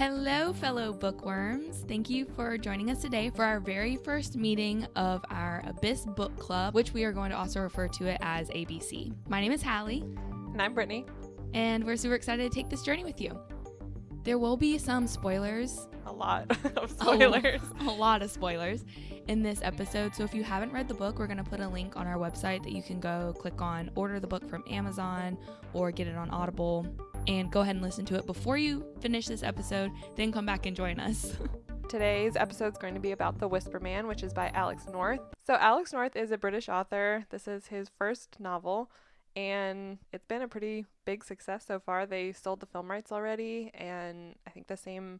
Hello, fellow bookworms. Thank you for joining us today for our very first meeting of our Abyss Book Club, which we are going to also refer to it as ABC. My name is Hallie. And I'm Brittany. And we're super excited to take this journey with you. There will be some spoilers. A lot of spoilers. A lot of spoilers in this episode. So if you haven't read the book, we're going to put a link on our website that you can go click on, order the book from Amazon or get it on Audible, and go ahead and listen to it before you finish this episode, then come back and join us. Today's episode is going to be about The Whisper Man, which is by Alex North. So Alex North is a British author. This is his first novel, and it's been a pretty big success so far. They sold the film rights already, and I think the same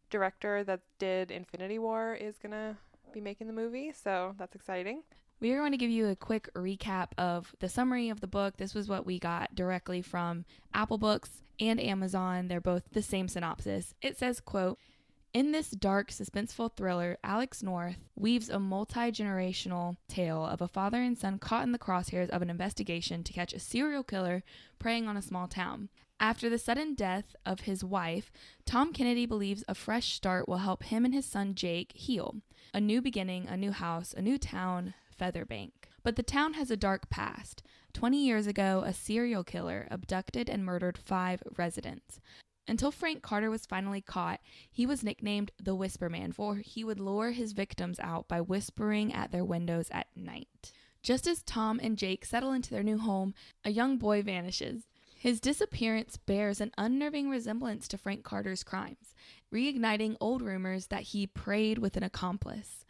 director that did Infinity War is going to be making the movie, so that's exciting. We are going to give you a quick recap of the summary of the book. This was what we got directly from Apple Books and Amazon. They're both the same synopsis. It says, quote, "In this dark, suspenseful thriller, Alex North weaves a multi-generational tale of a father and son caught in the crosshairs of an investigation to catch a serial killer preying on a small town. After the sudden death of his wife, Tom Kennedy believes a fresh start will help him and his son Jake heal. A new beginning, a new house, a new town, Featherbank. But the town has a dark past. 20 years ago, a serial killer abducted and murdered 5 residents. Until Frank Carter was finally caught, he was nicknamed the Whisper Man, for he would lure his victims out by whispering at their windows at night. Just as Tom and Jake settle into their new home, a young boy vanishes. His disappearance bears an unnerving resemblance to Frank Carter's crimes, reigniting old rumors that he preyed with an accomplice.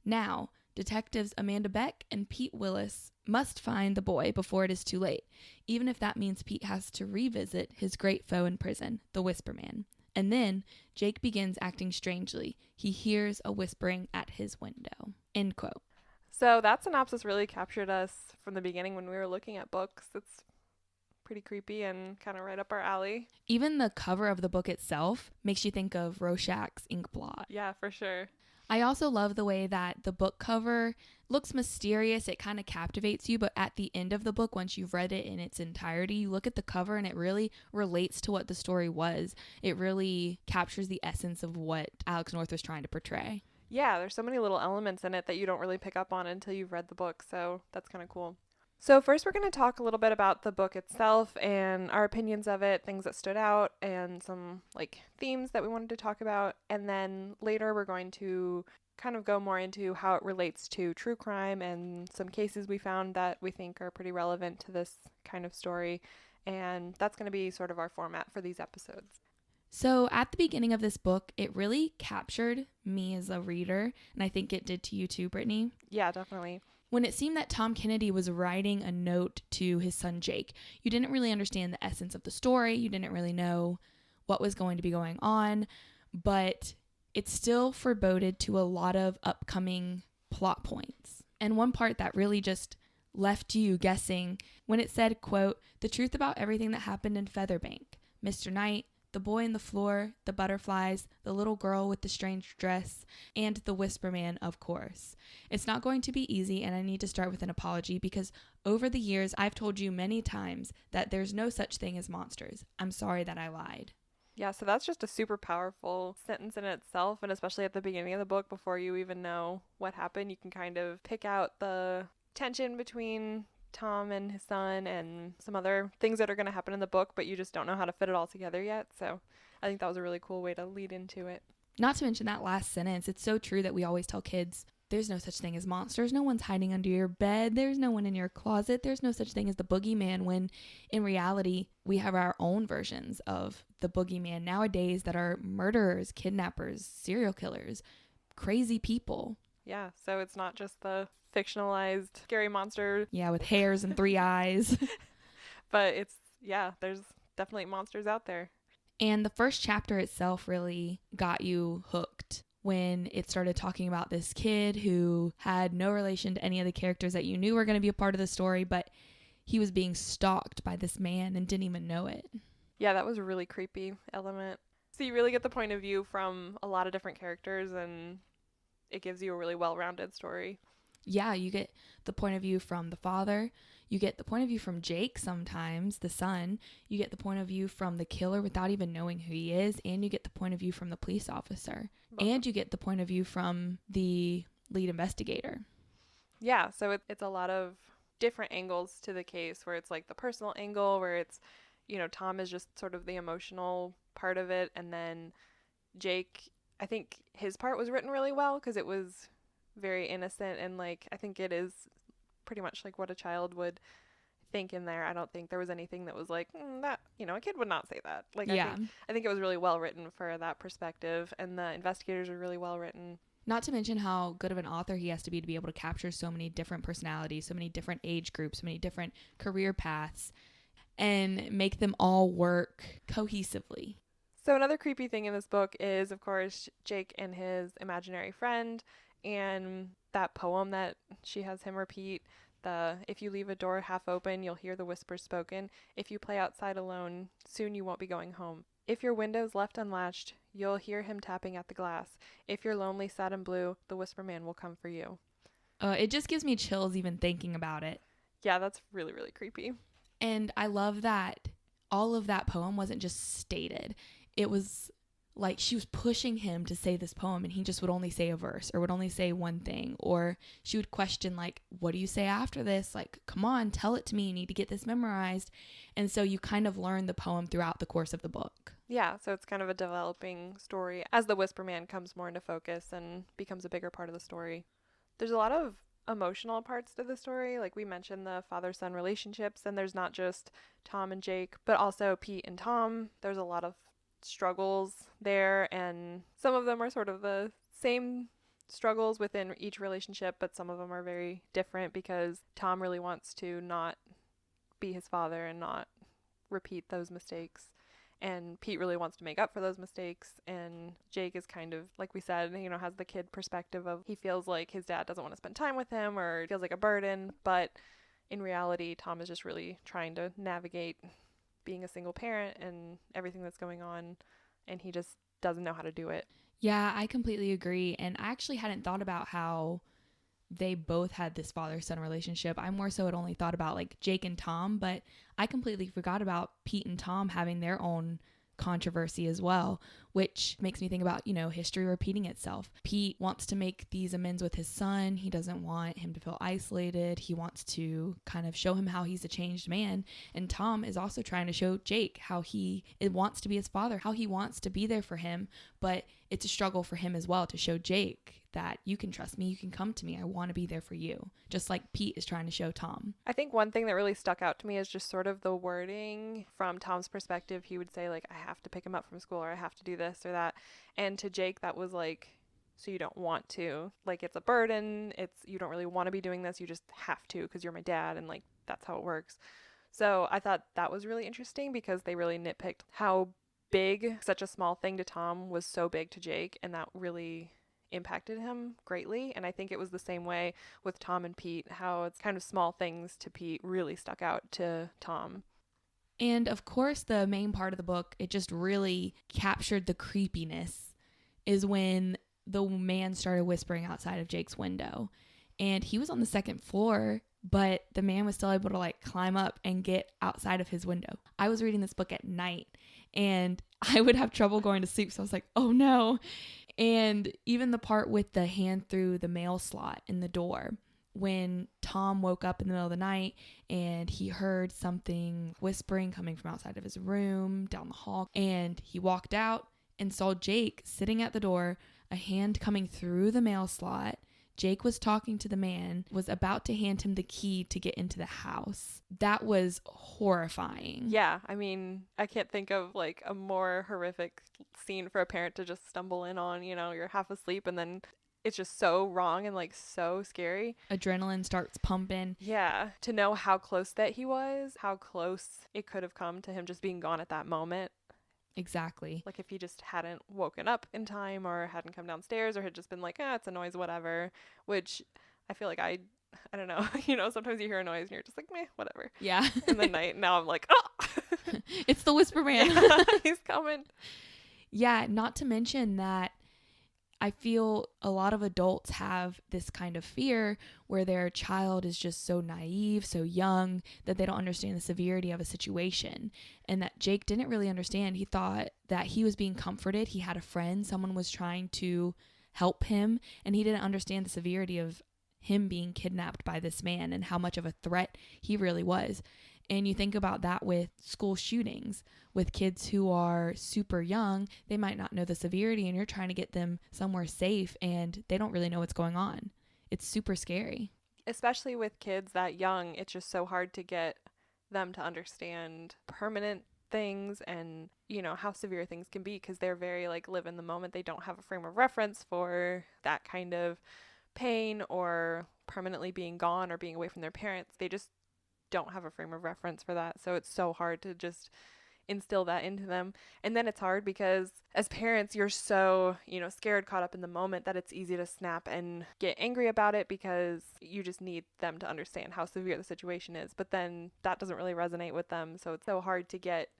Now, detectives Amanda Beck and Pete Willis must find the boy before it is too late, even if that means Pete has to revisit his great foe in prison, the Whisper Man. And then Jake begins acting strangely. He hears a whispering at his window." End quote. So that synopsis really captured us from the beginning when we were looking at books. It's pretty creepy and kind of right up our alley. Even the cover of the book itself makes you think of Rorschach's ink blot. Yeah, for sure. I also love the way that the book cover looks mysterious. It kind of captivates you, but at the end of the book, once you've read it in its entirety, you look at the cover and it really relates to what the story was. It really captures the essence of what Alex North was trying to portray. Yeah, there's so many little elements in it that you don't really pick up on until you've read the book, so that's kind of cool. So first we're going to talk a little bit about the book itself and our opinions of it, things that stood out, and some themes that we wanted to talk about. And then later we're going to kind of go more into how it relates to true crime and some cases we found that we think are pretty relevant to this kind of story. And that's going to be sort of our format for these episodes. So at the beginning of this book, it really captured me as a reader, and I think it did to you too, Brittany. Yeah, definitely. When it seemed that Tom Kennedy was writing a note to his son Jake, you didn't really understand the essence of the story. You didn't really know what was going to be going on, but it still foreboded to a lot of upcoming plot points. And one part that really just left you guessing when it said, quote, "The truth about everything that happened in Featherbank. Mr. Knight, the boy in the floor, the butterflies, the little girl with the strange dress, and the Whisper Man, of course. It's not going to be easy, and I need to start with an apology because over the years I've told you many times that there's no such thing as monsters. I'm sorry that I lied." Yeah, so that's just a super powerful sentence in itself, and especially at the beginning of the book, before you even know what happened, you can kind of pick out the tension between Tom and his son and some other things that are going to happen in the book, but you just don't know how to fit it all together yet. So I think that was a really cool way to lead into it. Not to mention that last sentence. It's so true that we always tell kids, there's no such thing as monsters. No one's hiding under your bed. There's no one in your closet. There's no such thing as the boogeyman, when in reality, we have our own versions of the boogeyman nowadays that are murderers, kidnappers, serial killers, crazy people. Yeah, so it's not just the fictionalized scary monster. Yeah, with hairs and 3 eyes. But there's definitely monsters out there. And the first chapter itself really got you hooked when it started talking about this kid who had no relation to any of the characters that you knew were going to be a part of the story, but he was being stalked by this man and didn't even know it. Yeah, that was a really creepy element. So you really get the point of view from a lot of different characters, and it gives you a really well-rounded story. Yeah, you get the point of view from the father. You get the point of view from Jake sometimes, the son. You get the point of view from the killer without even knowing who he is. And you get the point of view from the police officer. And you get the point of view from the lead investigator. Yeah, so it's a lot of different angles to the case, where it's like the personal angle, where it's, you know, Tom is just sort of the emotional part of it. And then Jake, I think his part was written really well because it was very innocent, and like I think it is pretty much like what a child would think in there. I don't think there was anything that was like that, you know, a kid would not say that. Like Yeah. I think it was really well written for that perspective, and the investigators are really well written. Not to mention how good of an author he has to be able to capture so many different personalities, so many different age groups, so many different career paths, and make them all work cohesively. So another creepy thing in this book is, of course, Jake and his imaginary friend, and that poem that she has him repeat, the "if you leave a door half open, you'll hear the whispers spoken. If you play outside alone, soon you won't be going home. If your window's left unlatched, you'll hear him tapping at the glass. If you're lonely, sad and blue, the whisper man will come for you." It just gives me chills even thinking about it. Yeah, that's really, really creepy. And I love that all of that poem wasn't just stated. It was like she was pushing him to say this poem, and he just would only say a verse or would only say one thing. Or she would question, like, what do you say after this? Like, come on, tell it to me. You need to get this memorized. And so you kind of learn the poem throughout the course of the book. Yeah, so it's kind of a developing story as the Whisper Man comes more into focus and becomes a bigger part of the story. There's a lot of emotional parts to the story. Like we mentioned, the father-son relationships, and there's not just Tom and Jake, but also Pete and Tom. There's a lot of struggles there, and some of them are sort of the same struggles within each relationship, but some of them are very different because Tom really wants to not be his father and not repeat those mistakes, and Pete really wants to make up for those mistakes, and Jake is kind of, like we said, you know, has the kid perspective of he feels like his dad doesn't want to spend time with him or feels like a burden, but in reality Tom is just really trying to navigate being a single parent and everything that's going on, and he just doesn't know how to do it. Yeah, I completely agree. And I actually hadn't thought about how they both had this father-son relationship. I more so had only thought about like Jake and Tom, but I completely forgot about Pete and Tom having their own controversy as well, which makes me think about, you know, history repeating itself. Pete wants to make these amends with his son. He doesn't want him to feel isolated. He wants to kind of show him how he's a changed man. And Tom is also trying to show Jake how he wants to be his father, how he wants to be there for him. But it's a struggle for him as well to show Jake that you can trust me, you can come to me, I want to be there for you. Just like Pete is trying to show Tom. I think one thing that really stuck out to me is just sort of the wording from Tom's perspective. He would say like, I have to pick him up from school, or I have to do this or that. And to Jake, that was like, so you don't want to. Like, it's a burden. You don't really want to be doing this. You just have to because you're my dad, and like, that's how it works. So I thought that was really interesting because they really nitpicked how big such a small thing to Tom was so big to Jake, and that really impacted him greatly. And I think it was the same way with Tom and Pete, how it's kind of small things to Pete really stuck out to Tom. And of course, the main part of the book, it just really captured the creepiness, is when the man started whispering outside of Jake's window. And he was on the second floor, but the man was still able to like climb up and get outside of his window. I was reading this book at night, and I would have trouble going to sleep. So I was like, oh no. And even the part with the hand through the mail slot in the door, when Tom woke up in the middle of the night and he heard something whispering coming from outside of his room down the hall, and he walked out and saw Jake sitting at the door, a hand coming through the mail slot. Jake was talking to the man, was about to hand him the key to get into the house. That was horrifying. Yeah, I mean, I can't think of like a more horrific scene for a parent to just stumble in on. You know, you're half asleep and then it's just so wrong and like so scary. Adrenaline starts pumping. Yeah, to know how close that he was, how close it could have come to him just being gone at that moment. Exactly. Like if he just hadn't woken up in time or hadn't come downstairs or had just been like, it's a noise, whatever, which I feel like I don't know, you know, sometimes you hear a noise and you're just like, meh, whatever. Yeah. In the night, now I'm like, oh! It's the Whisper Man. Yeah, he's coming. Yeah, not to mention that I feel a lot of adults have this kind of fear where their child is just so naive, so young, that they don't understand the severity of a situation. And that Jake didn't really understand. He thought that he was being comforted. He had a friend. Someone was trying to help him. And he didn't understand the severity of him being kidnapped by this man and how much of a threat he really was. And you think about that with school shootings, with kids who are super young, they might not know the severity, and you're trying to get them somewhere safe and they don't really know what's going on. It's super scary. Especially with kids that young, it's just so hard to get them to understand permanent things and, you know, how severe things can be, because they're very like live in the moment. They don't have a frame of reference for that kind of pain or permanently being gone or being away from their parents. They just don't have a frame of reference for that. So it's so hard to just instill that into them. And then it's hard because as parents, you're so, you know, scared, caught up in the moment, that it's easy to snap and get angry about it because you just need them to understand how severe the situation is. But then that doesn't really resonate with them. So it's so hard to get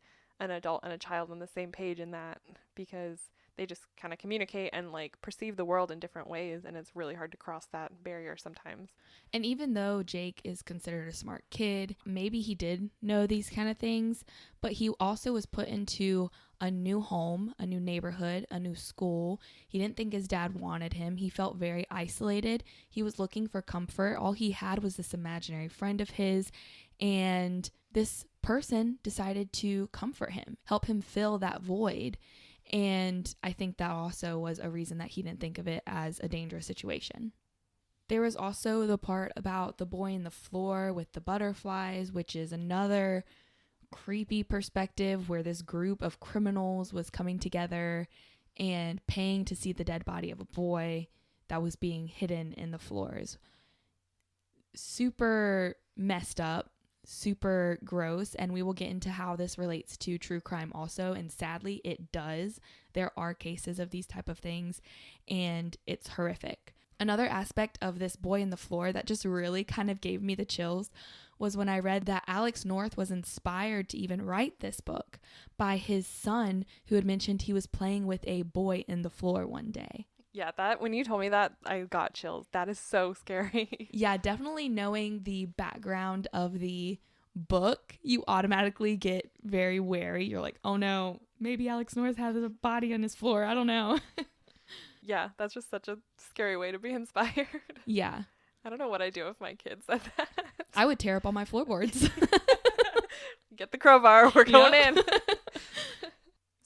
an adult and a child on the same page in that, because they just kind of communicate and like perceive the world in different ways, and it's really hard to cross that barrier sometimes. And even though Jake is considered a smart kid, maybe he did know these kind of things, but he also was put into a new home, a new neighborhood, a new school. He didn't think his dad wanted him. He felt very isolated. He was looking for comfort. All he had was this imaginary friend of his, and this person decided to comfort him, help him fill that void. And I think that also was a reason that he didn't think of it as a dangerous situation. There was also the part about the boy in the floor with the butterflies, which is another creepy perspective where this group of criminals was coming together and paying to see the dead body of a boy that was being hidden in the floors. Super messed up. Super gross, and we will get into how this relates to true crime also, and sadly it does. There are cases of these type of things, and it's horrific. Another aspect of this boy in the floor that just really kind of gave me the chills was when I read that Alex North was inspired to even write this book by his son, who had mentioned he was playing with a boy in the floor one day. Yeah, that when you told me that, I got chills. That is so scary. Yeah, definitely knowing the background of the book, you automatically get very wary. You're like, oh no, maybe Alex North has a body on his floor. I don't know. Yeah, that's just such a scary way to be inspired. Yeah. I don't know what I'd do if my kid said that. I would tear up all my floorboards. Get the crowbar, we're going Yep. in.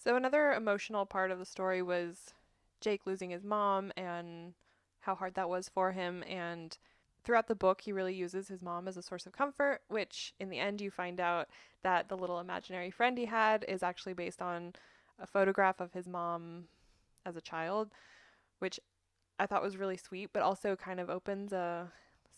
So another emotional part of the story was Jake losing his mom and how hard that was for him. And throughout the book, he really uses his mom as a source of comfort, which in the end you find out that the little imaginary friend he had is actually based on a photograph of his mom as a child, which I thought was really sweet, but also kind of opens a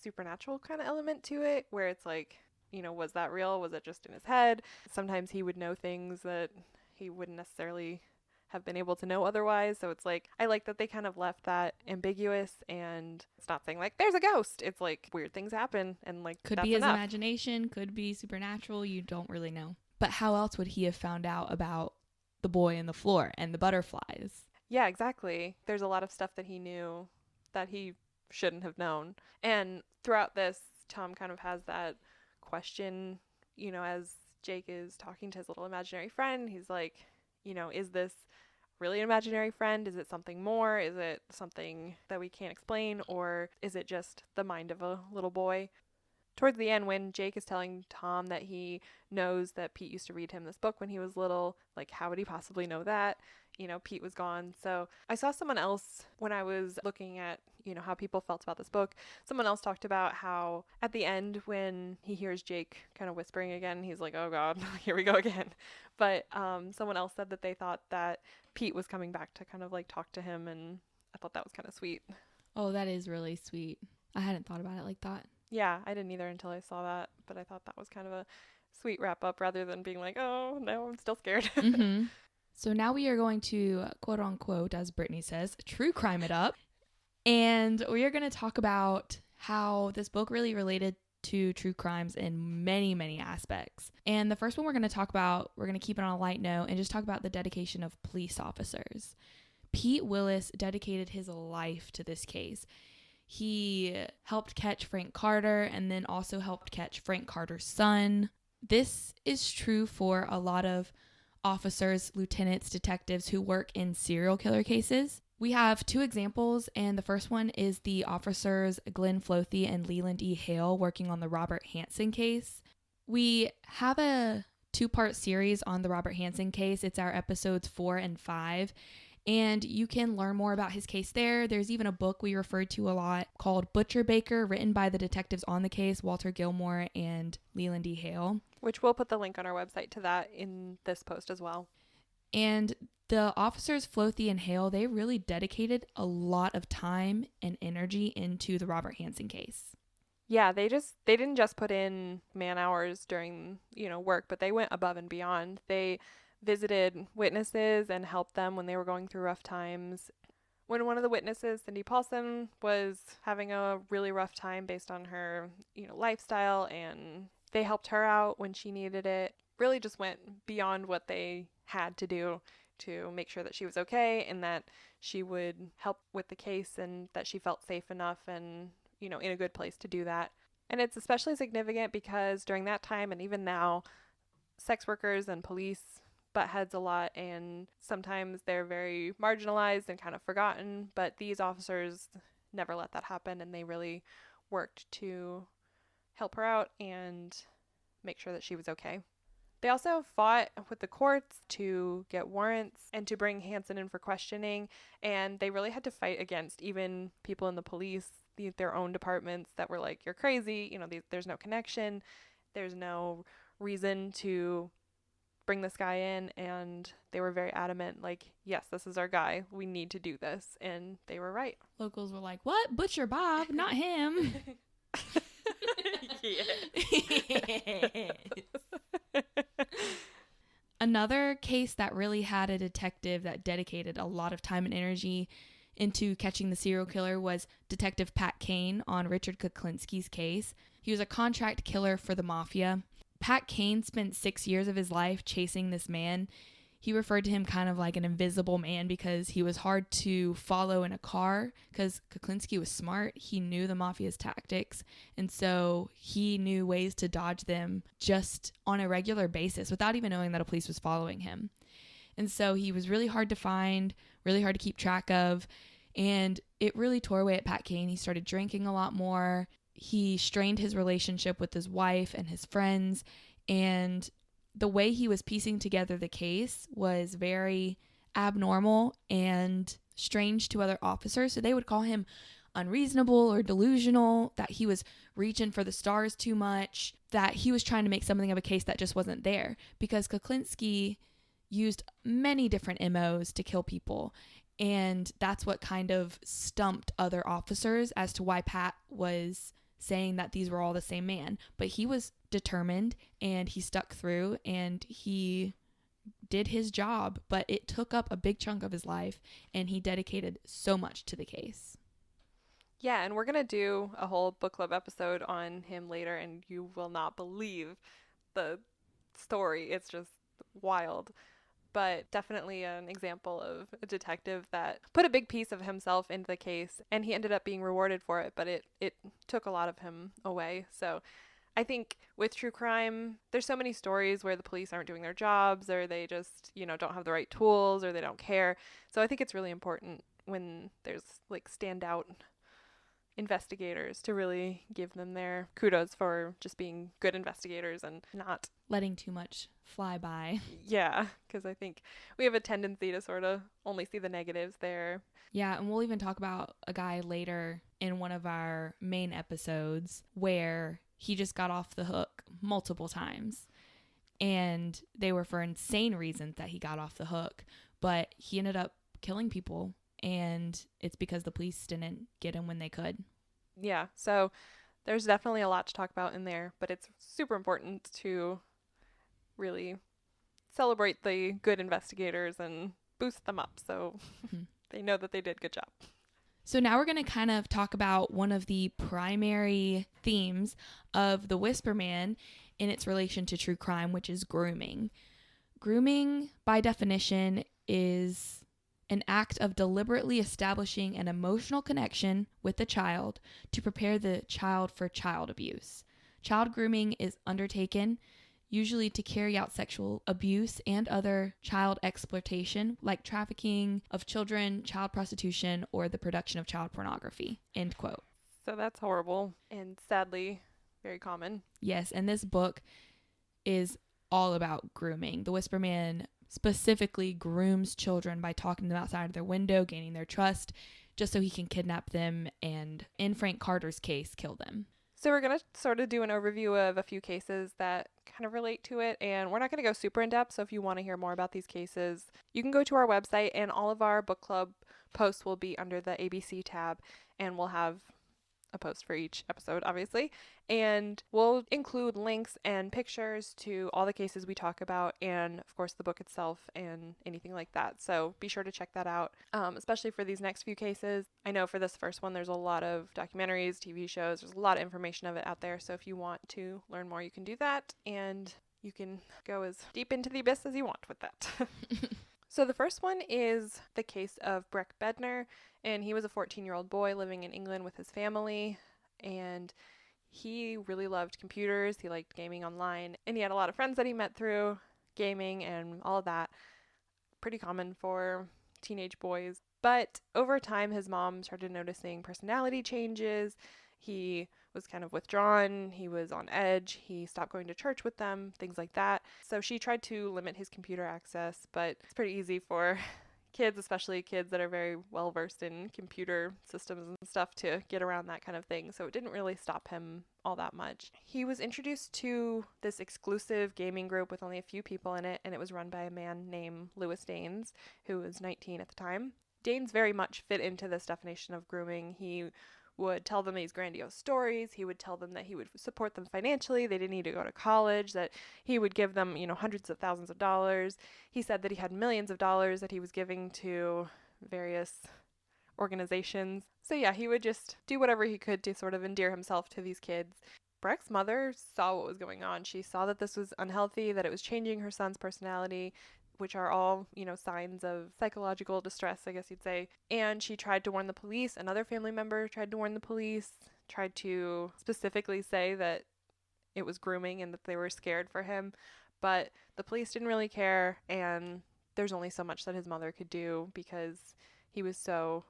supernatural kind of element to it, where it's like, you know, was that real? Was it just in his head? Sometimes he would know things that he wouldn't necessarily have been able to know otherwise. So it's like, I like that they kind of left that ambiguous, and it's not saying like there's a ghost. It's like weird things happen, and like Could that's be his enough. imagination, could be supernatural. You don't really know. But how else would he have found out about the boy in the floor and the butterflies? Yeah, exactly. There's a lot of stuff that he knew that he shouldn't have known. And throughout this, Tom kind of has that question, you know, as Jake is talking to his little imaginary friend. He's like, you know, is this really an imaginary friend? Is it something more? Is it something that we can't explain? Or is it just the mind of a little boy? Towards the end, when Jake is telling Tom that he knows that Pete used to read him this book when he was little, like, how would he possibly know that? You know, Pete was gone. So I saw someone else when I was looking at, you know, how people felt about this book. Someone else talked about how at the end, when he hears Jake kind of whispering again, he's like, oh God, here we go again. But someone else said that they thought that Pete was coming back to kind of like talk to him. And I thought that was kind of sweet. Oh, that is really sweet. I hadn't thought about it like that. Yeah, I didn't either until I saw that, but I thought that was kind of a sweet wrap up rather than being like, oh, no, I'm still scared. Mm-hmm. So now we are going to, quote unquote, as Brittany says, true crime it up. And we are going to talk about how this book really related to true crimes in many, many aspects. And the first one we're going to talk about, we're going to keep it on a light note and just talk about the dedication of police officers. Pete Willis dedicated his life to this case. He helped catch Frank Carter and then also helped catch Frank Carter's son. This is true for a lot of officers, lieutenants, detectives who work in serial killer cases. We have 2 examples, and the first one is the officers Glenn Flothi and Leland E. Hale working on the Robert Hansen case. We have a 2-part series on the Robert Hansen case. It's our episodes 4 and 5, and you can learn more about his case there. There's even a book we referred to a lot called Butcher Baker, written by the detectives on the case, Walter Gilmore and Leland E. Hale. Which we'll put the link on our website to that in this post as well. And the officers Flothi and Hale, they really dedicated a lot of time and energy into the Robert Hansen case. Yeah, they didn't just put in man hours during, work, but they went above and beyond. They visited witnesses and helped them when they were going through rough times. When one of the witnesses, Cindy Paulson, was having a really rough time based on her, lifestyle, and they helped her out when she needed it. Really just went beyond what they had to do to make sure that she was okay and that she would help with the case and that she felt safe enough and, in a good place to do that. And it's especially significant because during that time and even now, sex workers and police butt heads a lot, and sometimes they're very marginalized and kind of forgotten, but these officers never let that happen, and they really worked to help her out and make sure that she was okay. They also fought with the courts to get warrants and to bring Hansen in for questioning, and they really had to fight against even people in the police, their own departments, that were like, you're crazy, there's no connection, there's no reason to bring this guy in, and they were very adamant, like, yes, this is our guy, we need to do this, and they were right. Locals were like, what? Butcher Bob? Not him. Another case that really had a detective that dedicated a lot of time and energy into catching the serial killer was Detective Pat Kane on Richard Kuklinski's case. He was a contract killer for the mafia. Pat Kane spent 6 years of his life chasing this man. He referred to him kind of like an invisible man because he was hard to follow in a car because Kuklinski was smart. He knew the mafia's tactics, and so he knew ways to dodge them just on a regular basis without even knowing that a police was following him. And so he was really hard to find, really hard to keep track of, and it really tore away at Pat Kane. He started drinking a lot more. He strained his relationship with his wife and his friends, and the way he was piecing together the case was very abnormal and strange to other officers. So they would call him unreasonable or delusional, that he was reaching for the stars too much, that he was trying to make something of a case that just wasn't there, because Kuklinski used many different MOs to kill people. And that's what kind of stumped other officers as to why Pat was saying that these were all the same man. But he was determined, and he stuck through, and he did his job, but it took up a big chunk of his life, and he dedicated so much to the case. Yeah, and we're going to do a whole book club episode on him later, and you will not believe the story. It's just wild. But definitely an example of a detective that put a big piece of himself into the case, and he ended up being rewarded for it, but it took a lot of him away. So I think with true crime, there's so many stories where the police aren't doing their jobs, or they just, don't have the right tools, or they don't care. So I think it's really important when there's like standout investigators to really give them their kudos for just being good investigators and not letting too much fly by. Yeah, because I think we have a tendency to sort of only see the negatives there. Yeah, and we'll even talk about a guy later in one of our main episodes where he just got off the hook multiple times, and they were for insane reasons that he got off the hook, but he ended up killing people, and it's because the police didn't get him when they could. Yeah, so there's definitely a lot to talk about in there, but it's super important to really celebrate the good investigators and boost them up so they know that they did a good job. So now we're going to kind of talk about one of the primary themes of The Whisper Man in its relation to true crime, which is grooming. Grooming, by definition, is an act of deliberately establishing an emotional connection with the child to prepare the child for child abuse. Child grooming is undertaken usually to carry out sexual abuse and other child exploitation, like trafficking of children, child prostitution, or the production of child pornography. End quote. So that's horrible and sadly very common. Yes, and this book is all about grooming. The Whisper Man specifically grooms children by talking to them outside of their window, gaining their trust, just so he can kidnap them and, in Frank Carter's case, kill them. So we're going to sort of do an overview of a few cases that kind of relate to it, and we're not going to go super in depth, so if you want to hear more about these cases, you can go to our website, and all of our book club posts will be under the ABC tab, and we'll have a post for each episode, obviously, and we'll include links and pictures to all the cases we talk about, and of course the book itself and anything like that. So be sure to check that out, especially for these next few cases. I know for this first one there's a lot of documentaries, TV shows, there's a lot of information of it out there, so if you want to learn more you can do that, and you can go as deep into the abyss as you want with that. So the first one is the case of Breck Bednar, and he was a 14-year-old boy living in England with his family, and he really loved computers, he liked gaming online, and he had a lot of friends that he met through gaming and all of that. Pretty common for teenage boys. But over time, his mom started noticing personality changes. He was kind of withdrawn, he was on edge, he stopped going to church with them, things like that. So she tried to limit his computer access, but it's pretty easy for kids, especially kids that are very well versed in computer systems and stuff, to get around that kind of thing. So it didn't really stop him all that much. He was introduced to this exclusive gaming group with only a few people in it, and it was run by a man named Lewis Danes, who was 19 at the time. Danes very much fit into this definition of grooming. He would tell them these grandiose stories. He would tell them that he would support them financially. They didn't need to go to college, that he would give them, hundreds of thousands of dollars. He said that he had millions of dollars that he was giving to various organizations. So yeah, he would just do whatever he could to sort of endear himself to these kids. Breck's mother saw what was going on. She saw that this was unhealthy, that it was changing her son's personality, which are all, signs of psychological distress, I guess you'd say. And she tried to warn the police. Another family member tried to warn the police, tried to specifically say that it was grooming and that they were scared for him. But the police didn't really care, and there's only so much that his mother could do because he was so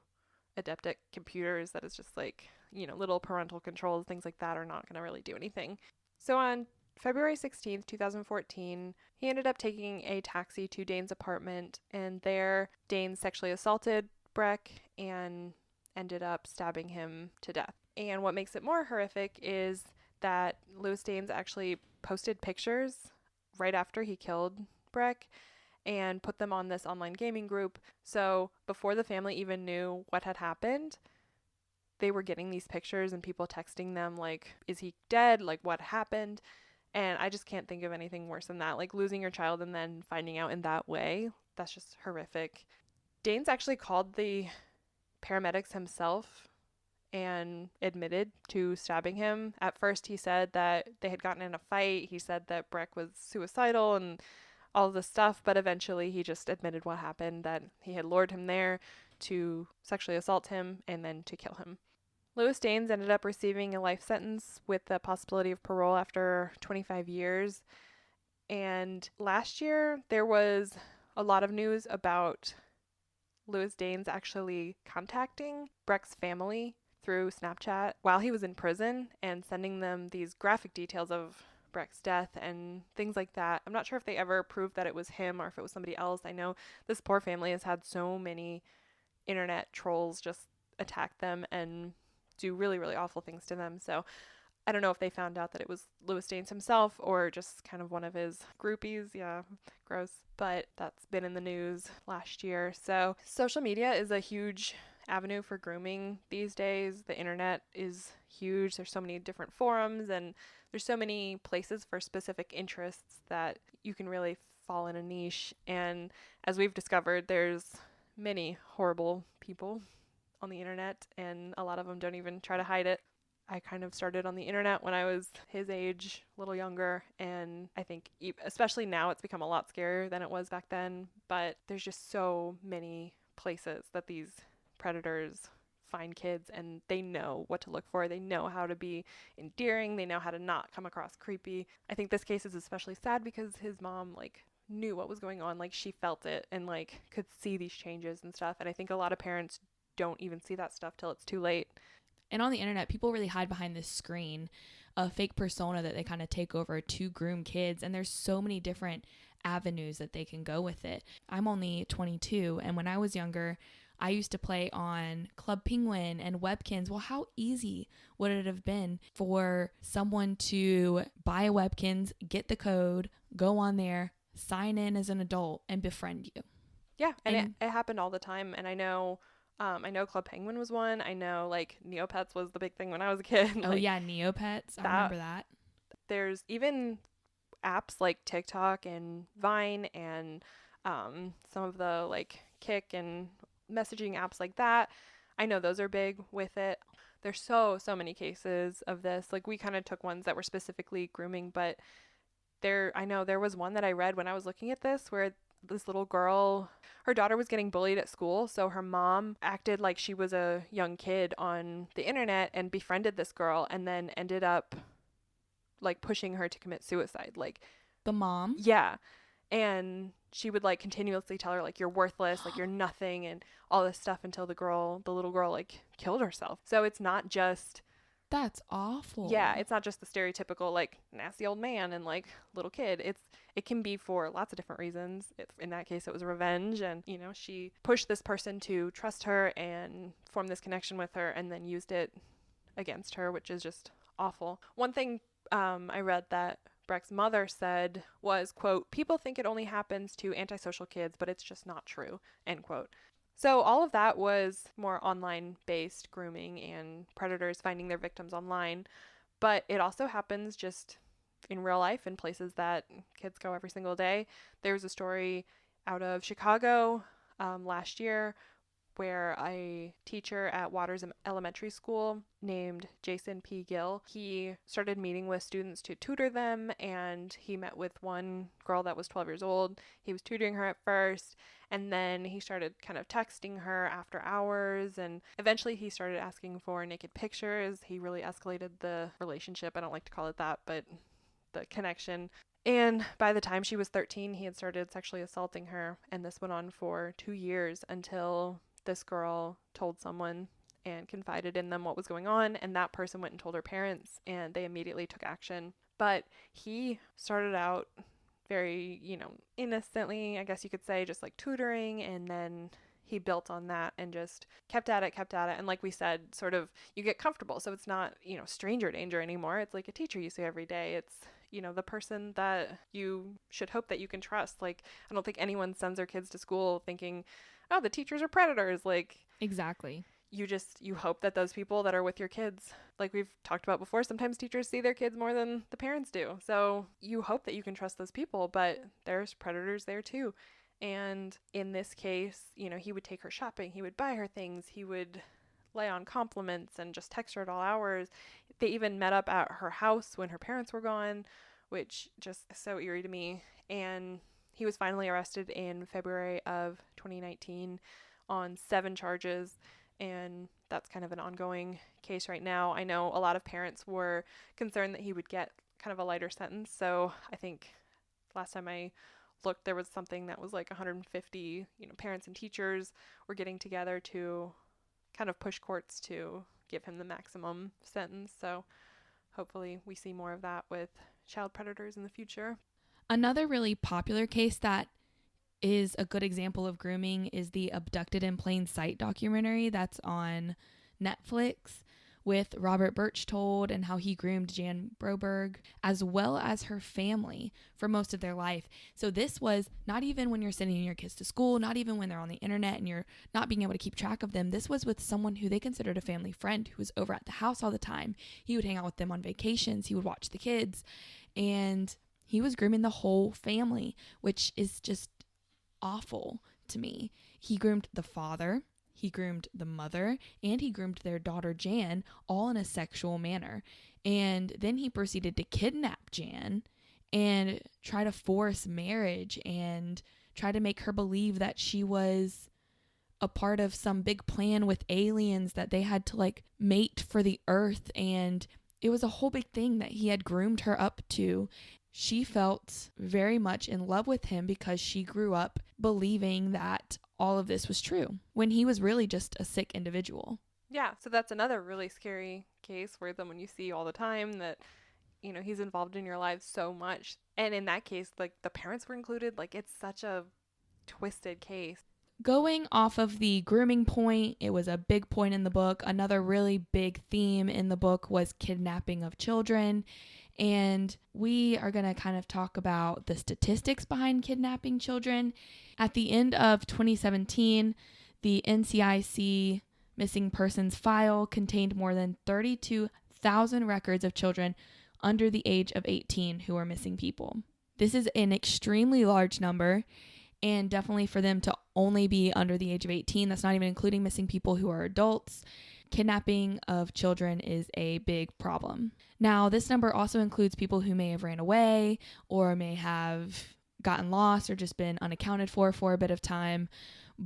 adept at computers that it's just like, little parental controls, things like that are not going to really do anything. So on February 16th, 2014, he ended up taking a taxi to Dane's apartment, and there Dane sexually assaulted Breck and ended up stabbing him to death. And what makes it more horrific is that Lewis Danes actually posted pictures right after he killed Breck and put them on this online gaming group. So before the family even knew what had happened, they were getting these pictures and people texting them like, is he dead? Like, what happened? And I just can't think of anything worse than that. Like, losing your child and then finding out in that way, that's just horrific. Danes actually called the paramedics himself and admitted to stabbing him. At first, he said that they had gotten in a fight. He said that Breck was suicidal and all of this stuff, but eventually he just admitted what happened, that he had lured him there to sexually assault him and then to kill him. Lewis Danes ended up receiving a life sentence with the possibility of parole after 25 years. And last year, there was a lot of news about Lewis Danes actually contacting Breck's family through Snapchat while he was in prison and sending them these graphic details of Breck's death and things like that. I'm not sure if they ever proved that it was him or if it was somebody else. I know this poor family has had so many internet trolls just attack them and do really, really awful things to them. So I don't know if they found out that it was Lewis Danes himself or just kind of one of his groupies. Yeah, gross. But that's been in the news last year. So social media is a huge avenue for grooming these days. The internet is huge. There's so many different forums and there's so many places for specific interests that you can really fall in a niche. And as we've discovered, there's many horrible people on the internet, and a lot of them don't even try to hide it. I kind of started on the internet when I was his age, a little younger, and I think especially now it's become a lot scarier than it was back then, but there's just so many places that these predators find kids, and they know what to look for. They know how to be endearing. They know how to not come across creepy. I think this case is especially sad because his mom like knew what was going on. Like she felt it and like could see these changes and stuff. And I think a lot of parents don't even see that stuff till it's too late. And on the internet, people really hide behind this screen, a fake persona that they kind of take over to groom kids. And there's so many different avenues that they can go with it. I'm only 22, and when I was younger, I used to play on Club Penguin and Webkins. Well, how easy would it have been for someone to buy a Webkins, get the code, go on there, sign in as an adult, and befriend you? Yeah, and it happened all the time. And I know Club Penguin was one. I know like Neopets was the big thing when I was a kid. Oh like, yeah, Neopets. I remember that. There's even apps like TikTok and Vine and some of the like Kik and messaging apps like that. I know those are big with it. There's so many cases of this. Like we kind of took ones that were specifically grooming, but I know there was one that I read when I was looking at this where this little girl, her daughter was getting bullied at school, so her mom acted like she was a young kid on the internet and befriended this girl and then ended up like pushing her to commit suicide. Like the mom? Yeah. And she would like continuously tell her like you're worthless, like you're nothing and all this stuff until the little girl like killed herself. So it's not just That's awful. Yeah, it's not just the stereotypical like nasty old man and like little kid. It can be for lots of different reasons. In that case, it was revenge, and she pushed this person to trust her and form this connection with her, and then used it against her, which is just awful. One thing I read that Breck's mother said was, quote, "People think it only happens to antisocial kids, but it's just not true," end quote. So all of that was more online-based grooming and predators finding their victims online. But it also happens just in real life in places that kids go every single day. There was a story out of Chicago last year where a teacher at Waters Elementary School named Jason P. Gill, he started meeting with students to tutor them, and he met with one girl that was 12 years old. He was tutoring her at first, and then he started kind of texting her after hours, and eventually he started asking for naked pictures. He really escalated the relationship. I don't like to call it that, but the connection. And by the time she was 13, he had started sexually assaulting her, and this went on for 2 years until this girl told someone and confided in them what was going on, and that person went and told her parents, and they immediately took action. But he started out very, innocently, I guess you could say, just like tutoring, and then he built on that and just kept at it. And like we said, sort of you get comfortable. So it's not, stranger danger anymore. It's like a teacher you see every day. It's, the person that you should hope that you can trust. Like, I don't think anyone sends their kids to school thinking, oh, the teachers are predators. Like, exactly. You hope that those people that are with your kids, like we've talked about before, sometimes teachers see their kids more than the parents do. So you hope that you can trust those people, but there's predators there too. And in this case, he would take her shopping, he would buy her things, he would lay on compliments and just text her at all hours. They even met up at her house when her parents were gone, which just is so eerie to me. And he was finally arrested in February of 2019 on 7 charges, and that's kind of an ongoing case right now. I know a lot of parents were concerned that he would get kind of a lighter sentence, so I think last time I looked, there was something that was like 150, parents and teachers were getting together to kind of push courts to give him the maximum sentence. So hopefully we see more of that with child predators in the future. Another really popular case that is a good example of grooming is the Abducted in Plain Sight documentary that's on Netflix with Robert Birchtold and how he groomed Jan Broberg as well as her family for most of their life. So this was not even when you're sending your kids to school, not even when they're on the internet and you're not being able to keep track of them. This was with someone who they considered a family friend who was over at the house all the time. He would hang out with them on vacations. He would watch the kids, and he was grooming the whole family, which is just awful to me. He groomed the father, he groomed the mother, and he groomed their daughter Jan, all in a sexual manner. And then he proceeded to kidnap Jan and try to force marriage and try to make her believe that she was a part of some big plan with aliens that they had to like mate for the earth, and it was a whole big thing that he had groomed her up to. She felt very much in love with him because she grew up believing that all of this was true when he was really just a sick individual. Yeah, so that's another really scary case where someone you see all the time that, you know, he's involved in your life so much. And in that case, like the parents were included. Like it's such a twisted case. Going off of the grooming point, it was a big point in the book. Another really big theme in the book was kidnapping of children. And we are going to kind of talk about the statistics behind kidnapping children. At the end of 2017, the NCIC missing persons file contained more than 32,000 records of children under the age of 18 who are missing people. This is an extremely large number, and definitely for them to only be under the age of 18, that's not even including missing people who are adults. Kidnapping of children is a big problem. Now, this number also includes people who may have ran away or may have gotten lost or just been unaccounted for a bit of time,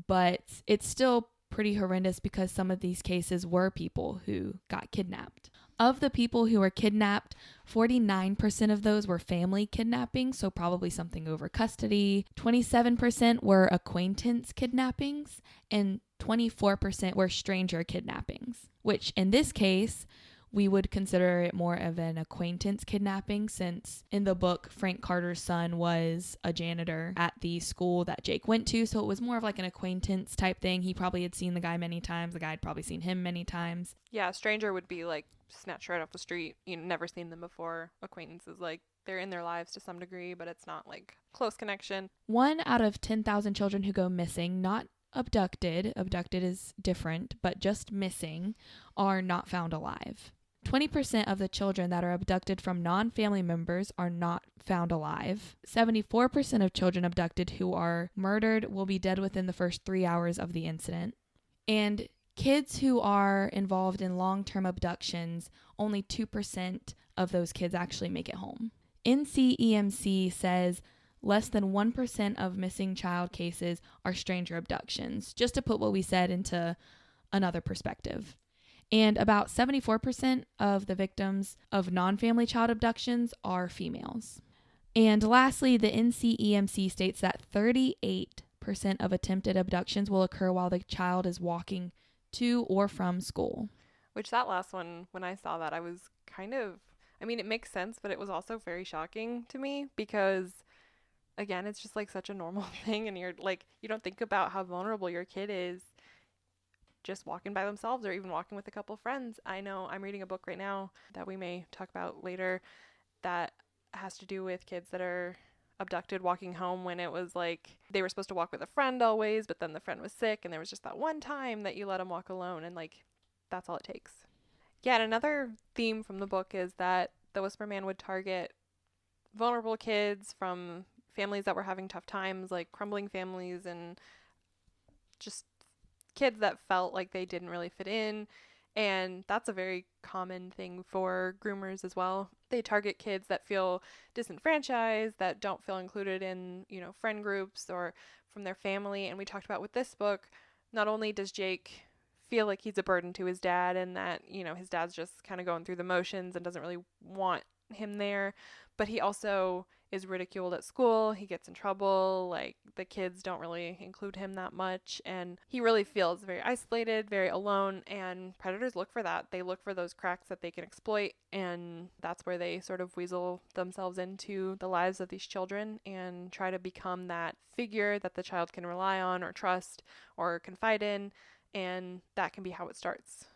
but it's still pretty horrendous because some of these cases were people who got kidnapped. Of the people who were kidnapped, 49% of those were family kidnapping, so probably something over custody. 27% were acquaintance kidnappings, and 24% were stranger kidnappings, which in this case, we would consider it more of an acquaintance kidnapping, since in the book, Frank Carter's son was a janitor at the school that Jake went to. So it was more of like an acquaintance type thing. He probably had seen the guy many times. The guy had probably seen him many times. Yeah, a stranger would be like snatched right off the street. You know, never seen them before. Acquaintances, like they're in their lives to some degree, but it's not like close connection. 1 out of 10,000 children who go missing, not abducted is different, but just missing, are not found alive. 20% of the children that are abducted from non-family members are not found alive. 74% of children abducted who are murdered will be dead within the first 3 hours of the incident. And kids who are involved in long-term abductions, only 2% of those kids actually make it home. NCEMC says less than 1% of missing child cases are stranger abductions, just to put what we said into another perspective. And about 74% of the victims of non-family child abductions are females. And lastly, the NCEMC states that 38% of attempted abductions will occur while the child is walking to or from school. Which that last one, when I saw that, I was kind of, I mean, it makes sense, but it was also very shocking to me because, again, it's just like such a normal thing. And you're like, you don't think about how vulnerable your kid is just walking by themselves or even walking with a couple friends. I know I'm reading a book right now that we may talk about later that has to do with kids that are abducted walking home when it was like they were supposed to walk with a friend always, but then the friend was sick and there was just that one time that you let them walk alone, and like that's all it takes. Yeah, and another theme from the book is that the Whisper Man would target vulnerable kids from families that were having tough times, like crumbling families and just kids that felt like they didn't really fit in. And that's a very common thing for groomers as well. They target kids that feel disenfranchised, that don't feel included in, you know, friend groups or from their family. And we talked about with this book, not only does Jake feel like he's a burden to his dad and that, you know, his dad's just kind of going through the motions and doesn't really want him there, but he also is ridiculed at school. He gets in trouble. Like the kids don't really include him that much, and he really feels very isolated, very alone, and predators look for that. They look for those cracks that they can exploit, and that's where they sort of weasel themselves into the lives of these children and try to become that figure that the child can rely on or trust or confide in, and that can be how it starts.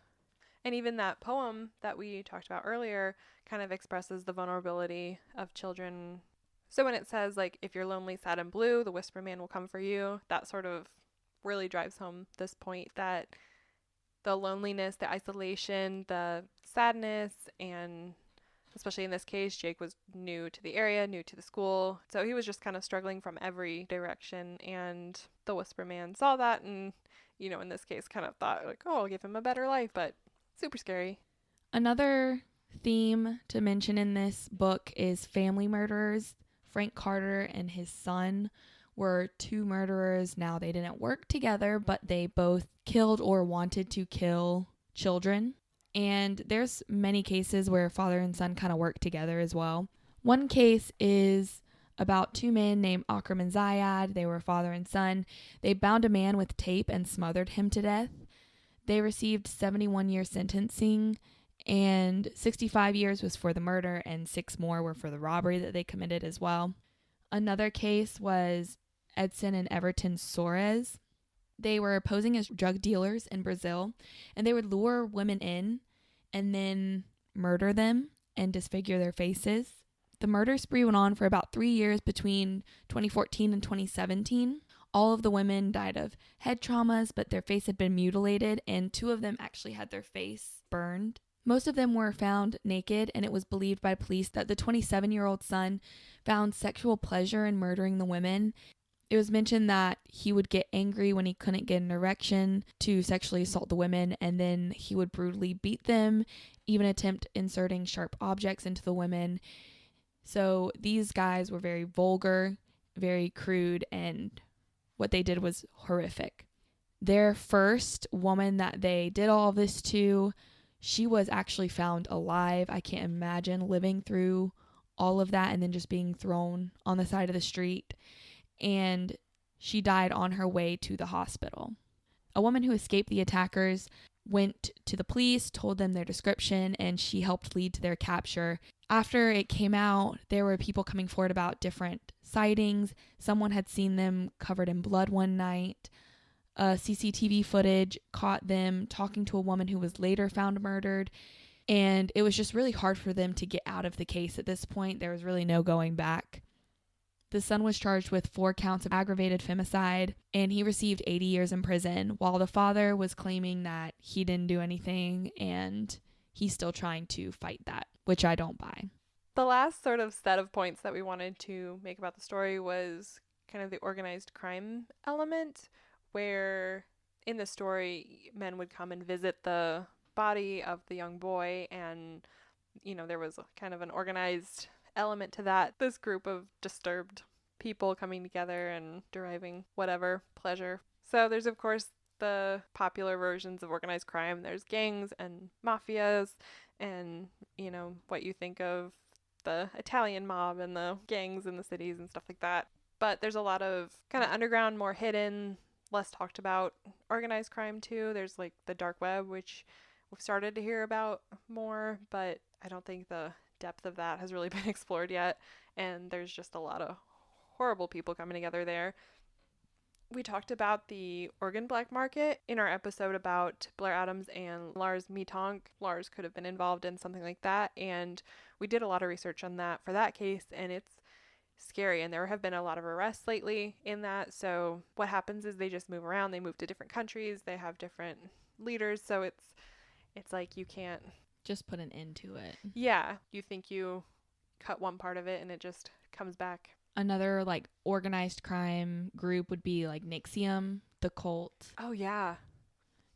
And even that poem that we talked about earlier kind of expresses the vulnerability of children. So when it says, like, if you're lonely, sad, and blue, the Whisper Man will come for you, that sort of really drives home this point that the loneliness, the isolation, the sadness, and especially in this case, Jake was new to the area, new to the school. So he was just kind of struggling from every direction. And the Whisper Man saw that and, you know, in this case kind of thought, like, oh, I'll give him a better life, but super scary. Another theme to mention in this book is family murderers. Frank Carter and his son were two murderers. Now, they didn't work together, but they both killed or wanted to kill children. And there's many cases where father and son kind of work together as well. One case is about two men named Akram and Zayad. They were father and son. They bound a man with tape and smothered him to death. They received 71-year sentencing, and 65 years was for the murder, and 6 more were for the robbery that they committed as well. Another case was Edson and Everton Soares. They were posing as drug dealers in Brazil, and they would lure women in and then murder them and disfigure their faces. The murder spree went on for about 3 years between 2014 and 2017. All of the women died of head traumas, but their face had been mutilated, and 2 of them actually had their face burned. Most of them were found naked, and it was believed by police that the 27-year-old son found sexual pleasure in murdering the women. It was mentioned that he would get angry when he couldn't get an erection to sexually assault the women, and then he would brutally beat them, even attempt inserting sharp objects into the women. So these guys were very vulgar, very crude, and what they did was horrific. Their first woman that they did all of this to, she was actually found alive. I can't imagine living through all of that and then just being thrown on the side of the street. And she died on her way to the hospital. A woman who escaped the attackers went to the police, told them their description, and she helped lead to their capture. After it came out, there were people coming forward about different sightings. Someone had seen them covered in blood one night. CCTV footage caught them talking to a woman who was later found murdered. And it was just really hard for them to get out of the case at this point. There was really no going back. The son was charged with 4 counts of aggravated femicide, and he received 80 years in prison, while the father was claiming that he didn't do anything, and he's still trying to fight that, which I don't buy. The last sort of set of points that we wanted to make about the story was kind of the organized crime element, where in the story, men would come and visit the body of the young boy, and, you know, there was kind of an organized element to that. This group of disturbed people coming together and deriving whatever pleasure. So there's, of course, the popular versions of organized crime. There's gangs and mafias and, you know, what you think of the Italian mob and the gangs in the cities and stuff like that. But there's a lot of kind of underground, more hidden, less talked about organized crime too. There's like the dark web, which we've started to hear about more, but I don't think the depth of that has really been explored yet, and there's just a lot of horrible people coming together there. We talked about the organ black market in our episode about Blair Adams and Lars Mittonk. Lars could have been involved in something like that, and we did a lot of research on that for that case, and it's scary, and there have been a lot of arrests lately in that. So what happens is they just move around, they move to different countries, they have different leaders, so it's like you can't just put an end to it. Yeah, you think you cut one part of it and it just comes back. Another like organized crime group would be like Nixium, the cult. Oh yeah.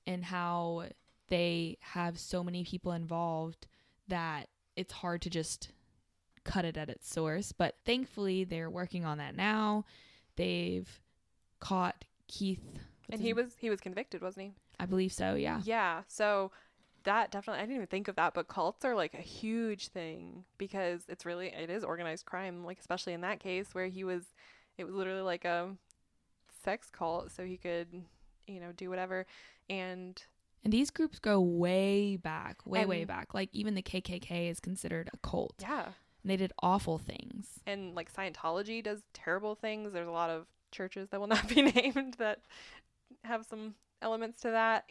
And how they have so many people involved that it's hard to just cut it at its source. But thankfully they're working on that now. They've caught Keith. And he was convicted, wasn't he? I believe so, yeah. Yeah. So that definitely, I didn't even think of that, but cults are like a huge thing because it is organized crime, like especially in that case where it was literally like a sex cult, so he could, you know, do whatever. And these groups go way back, way back. Like even the KKK is considered a cult. Yeah. And they did awful things. And like Scientology does terrible things. There's a lot of churches that will not be named that have some elements to that,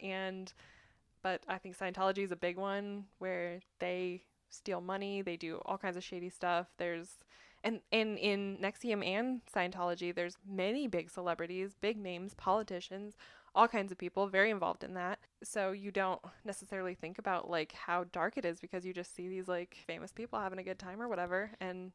but I think Scientology is a big one where they steal money. They do all kinds of shady stuff. And in NXIVM and Scientology, there's many big celebrities, big names, politicians, all kinds of people very involved in that. So you don't necessarily think about like how dark it is because you just see these like famous people having a good time or whatever. And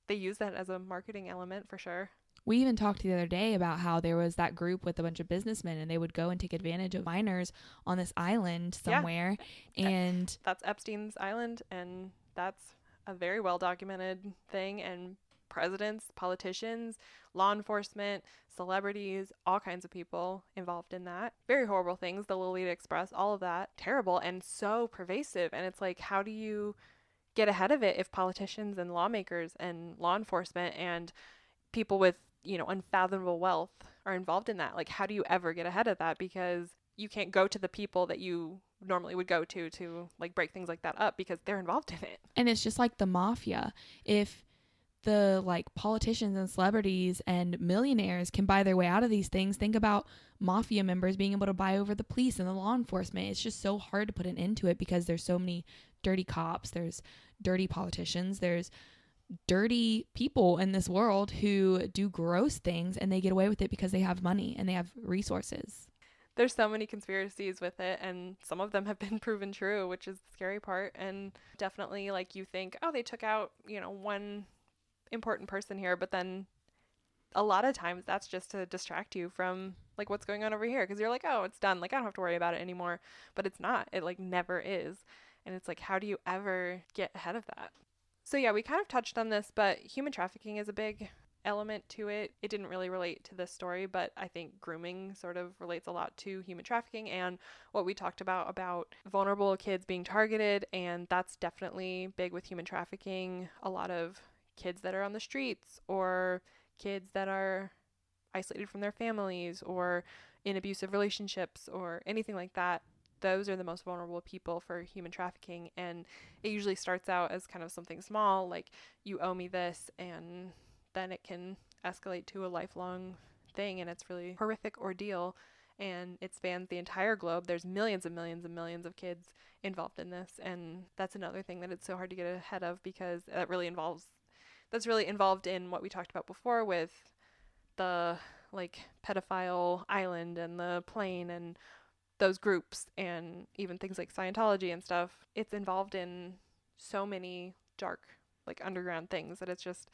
they use that as a marketing element for sure. We even talked the other day about how there was that group with a bunch of businessmen and they would go and take advantage of minors on this island somewhere. Yeah. And that's Epstein's Island, and that's a very well documented thing and presidents, politicians, law enforcement, celebrities, all kinds of people involved in that. Very horrible things, the Lolita Express, all of that. Terrible and so pervasive. And it's like, how do you get ahead of it if politicians and lawmakers and law enforcement and people with, unfathomable wealth are involved in that? Like, how do you ever get ahead of that? Because you can't go to the people that you normally would go to like break things like that up because they're involved in it. And it's just like the mafia. If the like politicians and celebrities and millionaires can buy their way out of these things, think about mafia members being able to buy over the police and the law enforcement. It's just so hard to put an end to it because there's so many dirty cops, there's dirty politicians, there's dirty people in this world who do gross things, and they get away with it because they have money and they have resources. There's so many conspiracies with it, and some of them have been proven true, which is the scary part. And definitely, like, you think, oh, they took out, one important person here, but then a lot of times that's just to distract you from like what's going on over here, because you're like, oh, it's done, like I don't have to worry about it anymore. But it's not. It like never is. And it's like, how do you ever get ahead of that? So yeah, we kind of touched on this, but human trafficking is a big element to it. It didn't really relate to this story, but I think grooming sort of relates a lot to human trafficking and what we talked about vulnerable kids being targeted. And that's definitely big with human trafficking. A lot of kids that are on the streets, or kids that are isolated from their families or in abusive relationships or anything like that. Those are the most vulnerable people for human trafficking. And it usually starts out as kind of something small, like you owe me this, and then it can escalate to a lifelong thing, and it's really horrific ordeal, and it spans the entire globe. There's millions and millions and millions of kids involved in this, and that's another thing that it's so hard to get ahead of, because that's really involved in what we talked about before with the like pedophile island and the plane and those groups, and even things like Scientology and stuff. It's involved in so many dark, like underground things that it's just,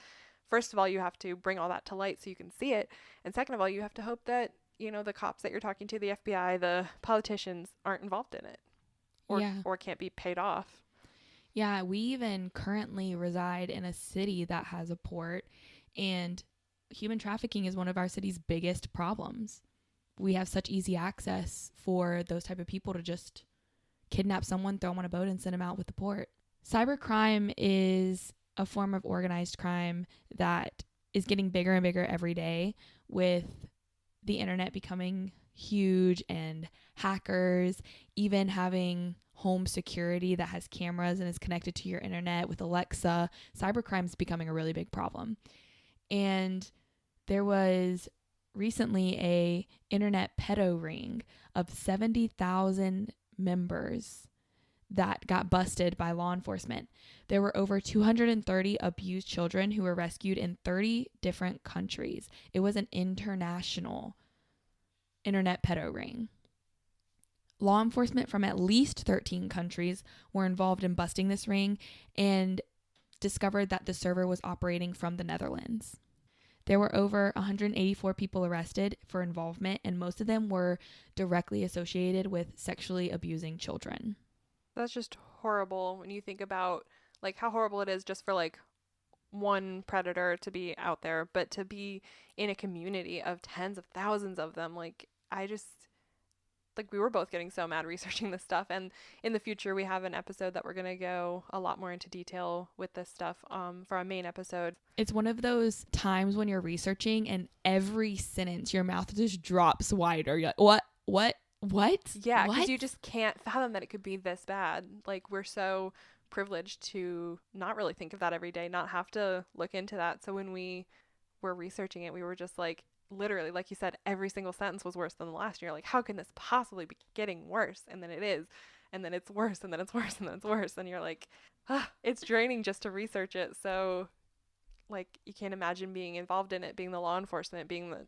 first of all, you have to bring all that to light so you can see it. And second of all, you have to hope that, the cops that you're talking to, the FBI, the politicians, aren't involved in it or can't be paid off. Yeah, we even currently reside in a city that has a port, and human trafficking is one of our city's biggest problems. We have such easy access for those type of people to just kidnap someone, throw them on a boat, and send them out with the port. Cybercrime is a form of organized crime that is getting bigger and bigger every day, with the internet becoming huge and hackers even having home security that has cameras and is connected to your internet with Alexa. Cybercrime is becoming a really big problem. And there was recently a internet pedo ring of 70,000 members that got busted by law enforcement. There were over 230 abused children who were rescued in 30 different countries. It was an international internet pedo ring. Law enforcement from at least 13 countries were involved in busting this ring and discovered that the server was operating from the Netherlands. There were over 184 people arrested for involvement, and most of them were directly associated with sexually abusing children. That's just horrible when you think about like how horrible it is just for like one predator to be out there, but to be in a community of tens of thousands of them. Like, I just, like, we were both getting so mad researching this stuff, and in the future we have an episode that we're going to go a lot more into detail with this stuff for our main episode. It's one of those times when you're researching and every sentence your mouth just drops wider. You're like, what? Yeah, because you just can't fathom that it could be this bad. Like, we're so privileged to not really think of that every day, not have to look into that. So when we were researching it, we were just like, literally, like you said, every single sentence was worse than the last year. Like, how can this possibly be getting worse? And then it is. And then it's worse, and then it's worse, and then it's worse. And you're like, it's draining just to research it. So, like, you can't imagine being involved in it, being the law enforcement, being the,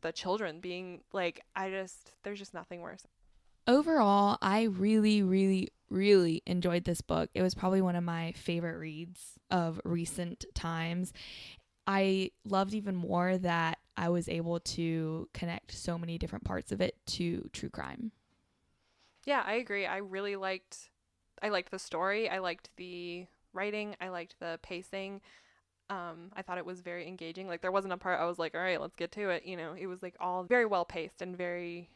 the children, being like, there's just nothing worse. Overall, I really, really, really enjoyed this book. It was probably one of my favorite reads of recent times. I loved even more that I was able to connect so many different parts of it to true crime. Yeah, I agree. I liked the story. I liked the writing. I liked the pacing. I thought it was very engaging. Like there wasn't a part I was like, all right, let's get to it. You know, it was like all very well paced and very,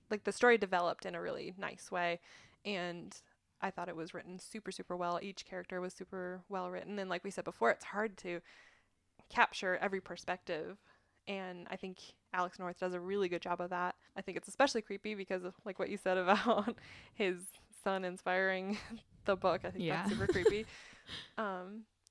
like the story developed in a really nice way. And I thought it was written super, super well. Each character was super well written. And like we said before, it's hard to capture every perspective. And I think Alex North does a really good job of that. I think it's especially creepy because of like what you said about his son inspiring the book. I think that's super creepy.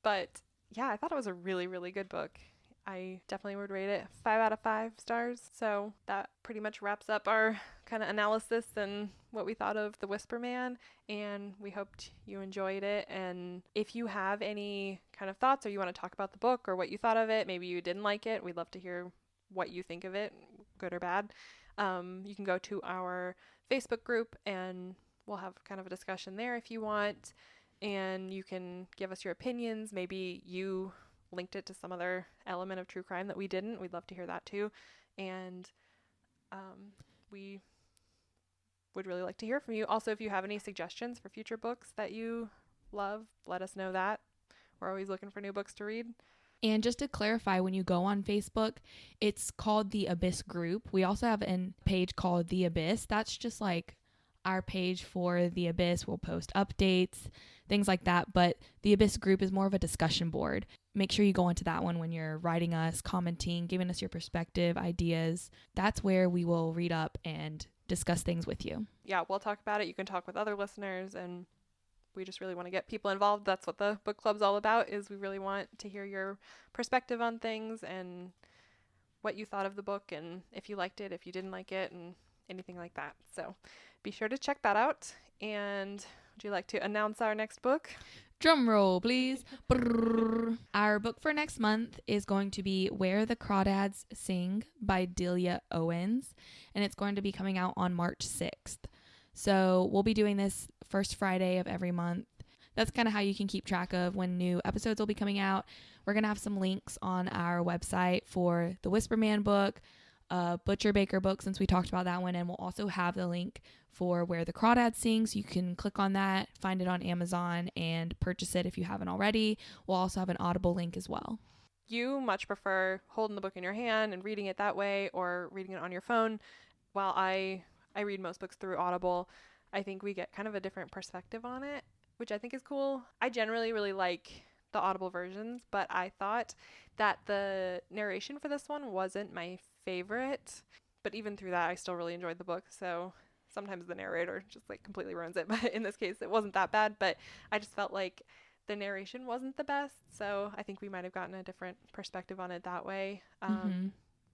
But yeah, I thought it was a really, really good book. I definitely would rate it 5 out of 5 stars. So that pretty much wraps up our kind of analysis and what we thought of The Whisper Man. And we hoped you enjoyed it. And if you have any kind of thoughts or you want to talk about the book or what you thought of it, maybe you didn't like it, we'd love to hear what you think of it, good or bad. You can go to our Facebook group and we'll have kind of a discussion there if you want. And you can give us your opinions. Maybe you linked it to some other element of true crime that we didn't. We'd love to hear that too. And we would really like to hear from you. Also, if you have any suggestions for future books that you love, let us know that. We're always looking for new books to read. And just to clarify, when you go on Facebook, it's called the Abyss Group. We also have a page called The Abyss. That's just like our page for The Abyss. We'll post updates, things like that. But The Abyss Group is more of a discussion board. Make sure you go into that one when you're writing us, commenting, giving us your perspective, ideas. That's where we will read up and discuss things with you. Yeah, we'll talk about it. You can talk with other listeners, and we just really want to get people involved. That's what the book club's all about, is we really want to hear your perspective on things and what you thought of the book and if you liked it, if you didn't like it, and anything like that. So be sure to check that out. And would you like to announce our next book? Drum roll, please. Our book for next month is going to be Where the Crawdads Sing by Delia Owens, and it's going to be coming out on March 6th. So we'll be doing this first Friday of every month. That's kind of how you can keep track of when new episodes will be coming out. We're going to have some links on our website for the Whisper Man book, Butcher Baker book, since we talked about that one, and we'll also have the link for Where the Crawdads Sing, so you can click on that, find it on Amazon, and purchase it if you haven't already. We'll also have an Audible link as well. You much prefer holding the book in your hand and reading it that way, or reading it on your phone. While I read most books through Audible, I think we get kind of a different perspective on it, which I think is cool. I generally really like the Audible versions, but I thought that the narration for this one wasn't my favorite. But even through that, I still really enjoyed the book. So sometimes the narrator just like completely ruins it. But in this case, it wasn't that bad. But I just felt like the narration wasn't the best. So I think we might have gotten a different perspective on it that way.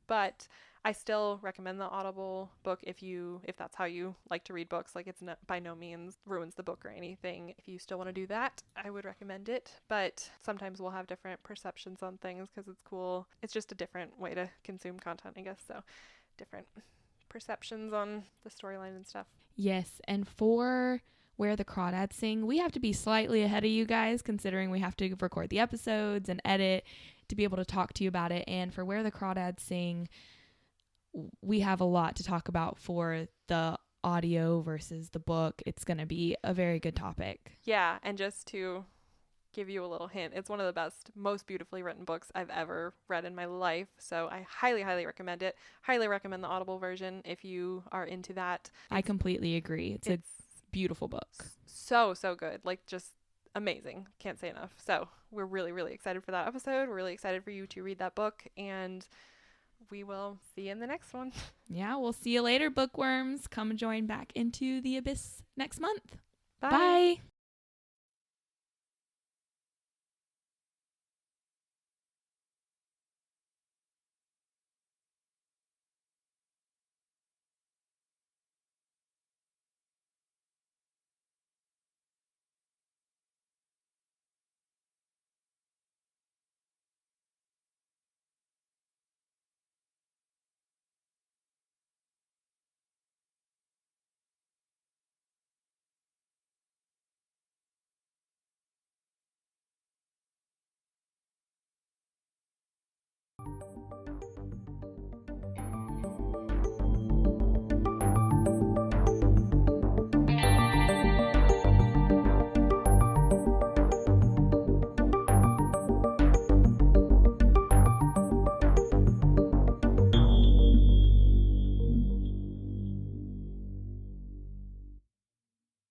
But I still recommend the Audible book if that's how you like to read books. Like, it's not, by no means ruins the book or anything. If you still want to do that, I would recommend it. But sometimes we'll have different perceptions on things because it's cool. It's just a different way to consume content, I guess. So different perceptions on the storyline and stuff. Yes, and for Where the Crawdads Sing, we have to be slightly ahead of you guys, considering we have to record the episodes and edit to be able to talk to you about it. And for Where the Crawdads Sing, we have a lot to talk about for the audio versus the book. It's going to be a very good topic. Yeah, and just to give you a little hint, it's one of the best, most beautifully written books I've ever read in my life. So I highly, highly recommend it. Highly recommend the Audible version if you are into that. I completely agree. It's a beautiful book. So good. Like, just amazing. Can't say enough. So we're really, really excited for that episode. We're really excited for you to read that book, and we will see you in the next one. Yeah, we'll see you later, bookworms. Come join back into the Abyss next month. Bye. Bye.